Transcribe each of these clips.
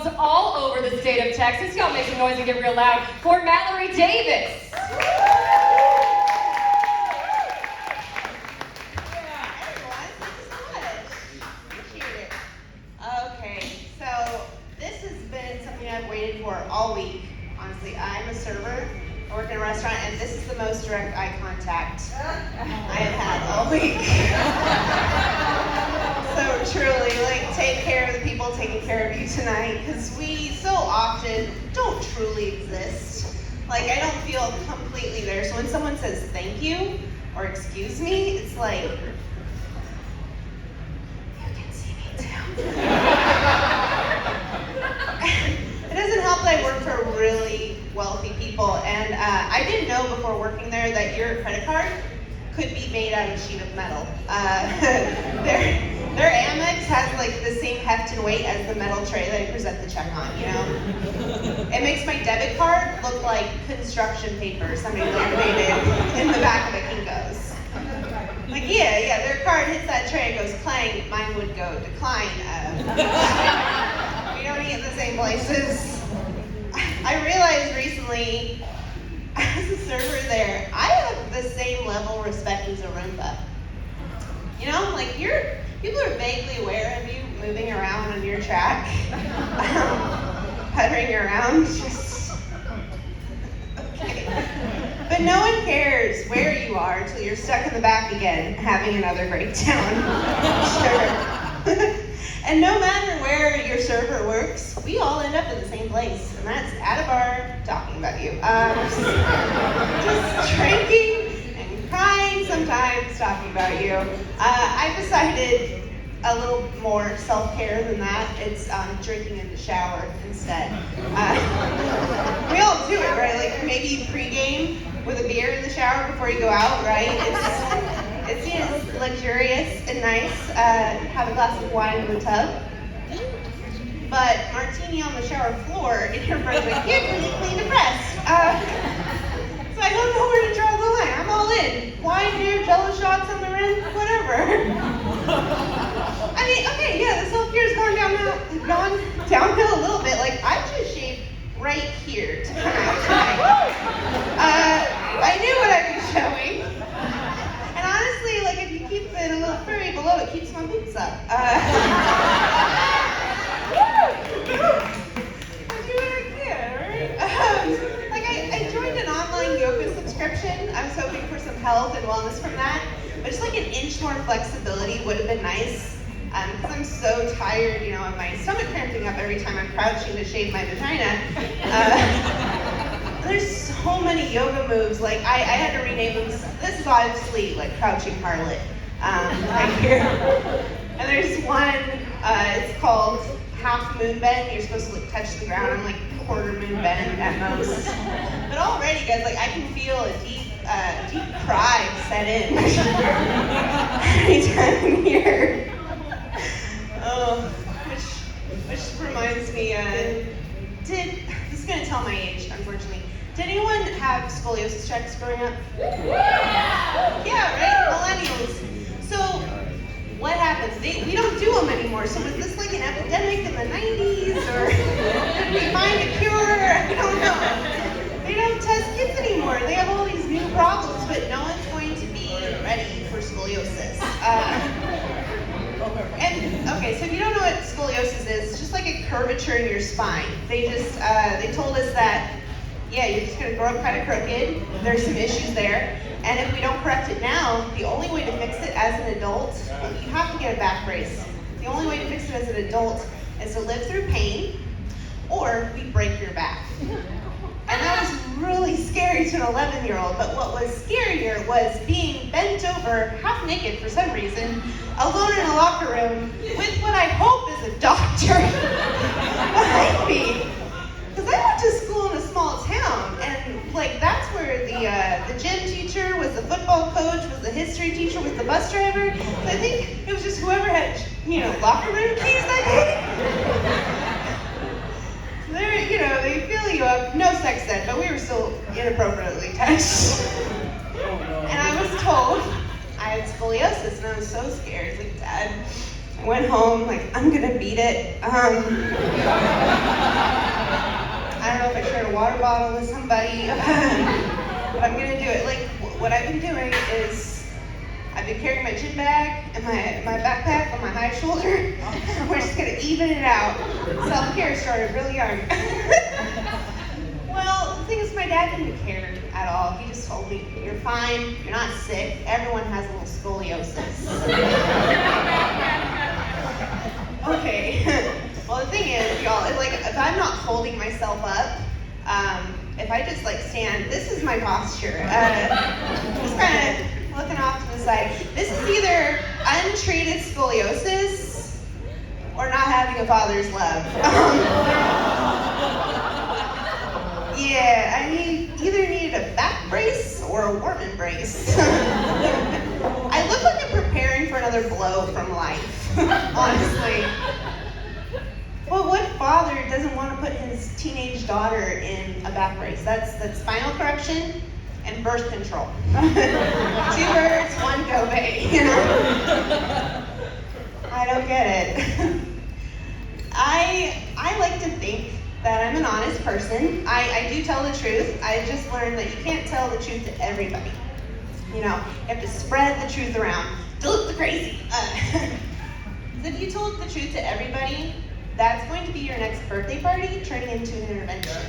homes all over the state of Texas. Y'all make some noise and get real loud for Malori Davis. I've waited for all week. Honestly, I'm a server. I work in a restaurant, and this is the most direct eye contact I have had all week. So truly, like, take care of the people taking care of you tonight, because we so often don't truly exist. Like, I don't feel completely there. So when someone says thank you or excuse me, it's like, you can see me too. It doesn't help that I work for really wealthy people, and I didn't know before working there that your credit card could be made out of a sheet of metal. Their Amex has like the same heft and weight as the metal tray that I present the check on, you know? It makes my debit card look like construction paper somebody laminated in the back of a Kinko's. Like, yeah, their card hits that tray and goes clang, mine would go decline. We don't eat in the same places. I realized recently, as a server there, I have the same level of respect as a Roomba. You know, like people are vaguely aware of you moving around on your track, puttering around, just, okay. But no one cares where you are until you're stuck in the back again, having another breakdown. Sure. And no matter where your server works, we all end up in the same place, and that's at a bar talking about you. Just drinking and crying sometimes, talking about you. I've decided a little more self-care than that. It's drinking in the shower instead. We all do it, right? Like maybe pregame with a beer in the shower before you go out, right? It's luxurious and nice. Have a glass of wine in the tub. But martini on the shower floor in your first week, you're really clean depressed. So I don't know where to draw the line. I'm all in. Wine, beer, jello shots on the rim, whatever. I mean, okay, yeah, the self-care's gone downhill a little bit. Like, I just shaved right here to come out tonight. I knew what I'd be showing. And honestly, like, if you keep it a little furry below, it keeps my boobs up. I joined an online yoga subscription. I was hoping for some health and wellness from that. But just like an inch more flexibility would have been nice. Because I'm so tired, you know, of my stomach cramping up every time I'm crouching to shave my vagina. There's so many yoga moves. Like, I had to rename them. This is obviously like crouching harlot. Right here. And there's one, it's called half moon bend. You're supposed to like touch the ground. I'm like quarter moon bend at most. But already, guys, like I can feel a deep cry set in anytime I'm here. Oh, which reminds me, this is gonna tell my age, unfortunately. Did anyone have scoliosis checks growing up? Yeah, right? Millennials. So, what happens? We don't do them anymore. So was this like an epidemic in the 90s? Or did we find a cure? I don't know. They don't test kids anymore. They have all these new problems, but no one's going to be ready for scoliosis. Okay, so if you don't know what scoliosis is, it's just like a curvature in your spine. They told us that, yeah, you're just gonna grow up kind of crooked. There's some issues there. And if we don't correct it now, the only way to fix it as an adult, you have to get a back brace. The only way to fix it as an adult is to live through pain, or we break your back. And that was really scary to an 11-year-old, but what was scarier was being bent over, half naked for some reason, alone in a locker room with what I hope is a doctor behind me. Because I went to school in a small town, and like that's where the gym teacher was the football coach, was the history teacher, was the bus driver. So I think it was just whoever had, locker room keys that day. They fill you up. No sex ed, but we were still inappropriately touched. And I was told I had scoliosis, and I was so scared. Like, Dad, I went home, like, I'm gonna beat it. bottle with somebody. But I'm gonna do it. Like, what I've been doing is I've been carrying my gym bag and my backpack on my high shoulder. We're just gonna even it out. Self-care started really young. Well, the thing is, my dad didn't care at all. He just told me, you're fine, you're not sick, everyone has a little scoliosis. Okay. Well, the thing is, y'all, like, if I'm not holding myself up, if I just like stand, this is my posture. Just kind of looking off to the side. This is either untreated scoliosis or not having a father's love. Yeah, I either needed a back brace or a warm embrace. I look like I'm preparing for another blow from life, honestly. Well, what father doesn't want to put his teenage daughter in a back brace? That's spinal correction and birth control. 2 birds, 1 Kobe, you know? I don't get it. I like to think that I'm an honest person. I do tell the truth. I just learned that you can't tell the truth to everybody. You know, you have to spread the truth around. Don't look the crazy. So if you told the truth to everybody, that's going to be your next birthday party turning into an intervention.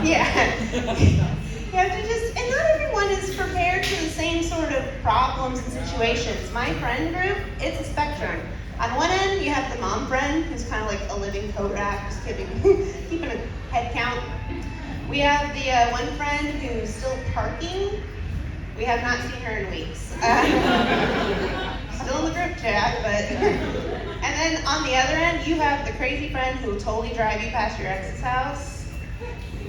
Yeah. You have to just, and not everyone is prepared for the same sort of problems and situations. My friend group, it's a spectrum. On one end, you have the mom friend, who's kind of like a living coat rack, just keeping a head count. We have the one friend who's still parking. We have not seen her in weeks. Still in the group chat, but... And then on the other end, you have the crazy friend who will totally drive you past your ex's house,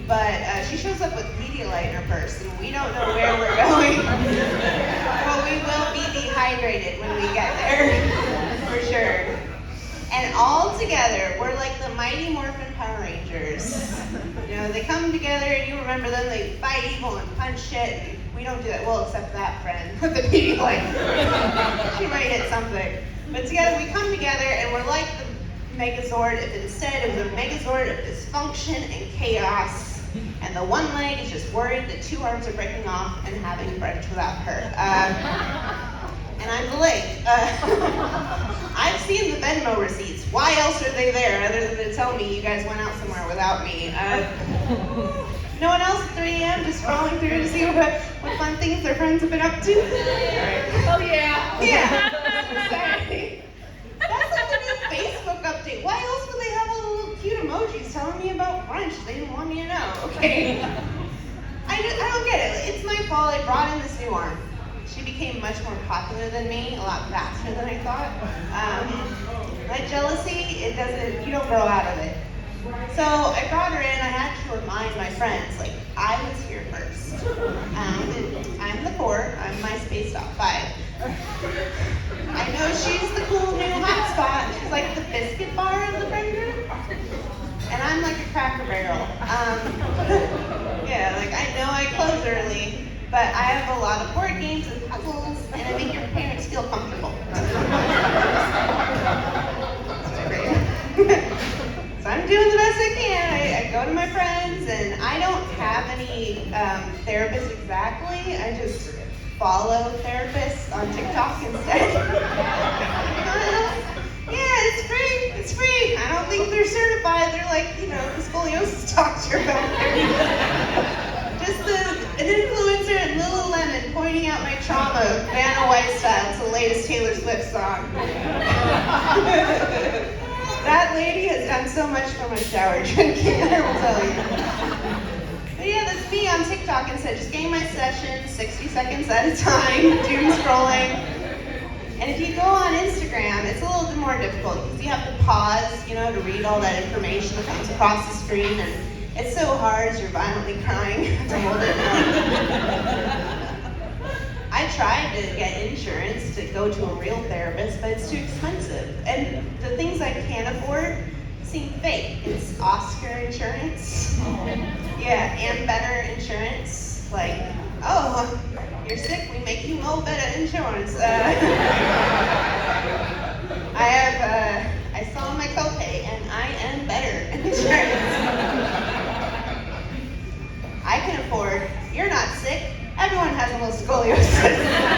but she shows up with Pedialyte in her purse, and we don't know where we're going. But we will be dehydrated when we get there, for sure. And all together, we're like the Mighty Morphin Power Rangers. You know, they come together, and you remember them, they fight evil and punch shit, and we don't do that. Well, except that friend with the Pedialyte. She might hit something. But together, we come together, and we're like the Megazord, if instead it was a Megazord of dysfunction and chaos, and the one leg is just worried that 2 arms are breaking off and having brunch without her. And I'm the leg. I've seen the Venmo receipts. Why else are they there other than to tell me you guys went out somewhere without me? No one else at 3 a.m. just scrolling through to see what fun things their friends have been up to? Right. Oh yeah. Yeah. Exactly. That's like the new Facebook update. Why else would they have all the little cute emojis telling me about brunch? They didn't want me to know. Okay. I don't get it. It's my fault. I brought in this new arm. She became much more popular than me, a lot faster than I thought. Like jealousy, you don't grow out of it. So I brought her in, I had to remind my friends, like, I was here first. I'm the core, I'm MySpace top 5. I know she's the cool new hotspot. She's like the biscuit bar of the friend group. And I'm like a Cracker Barrel. Yeah, like I know I close early, but I have a lot of board games and puzzles, and I make your parents feel comfortable. So I'm doing the best I can. I go to my friends, and I don't have any therapists exactly. I just follow therapists on TikTok instead. Yeah, it's free. It's free. I don't think they're certified. They're like, you know, the scoliosis doctor out there. Just an influencer in Lululemon pointing out my trauma, Vanna White style, to the latest Taylor Swift song. That lady has done so much for my shower drinking, I will tell you. But yeah, that's me on TikTok instead. Just getting my session 60 seconds at a time, doom scrolling. And if you go on Instagram, it's a little bit more difficult because you have to pause, you know, to read all that information that comes across the screen. And it's so hard as you're violently crying to hold it. I tried to get insurance to go to a real therapist, but it's too expensive. And the things I can't afford seem fake. It's Oscar insurance. Yeah, and better insurance. Like, oh, you're sick, we make you more better insurance. I saw my copay, and I am better insurance. can afford. You're not sick. Everyone has a little scoliosis.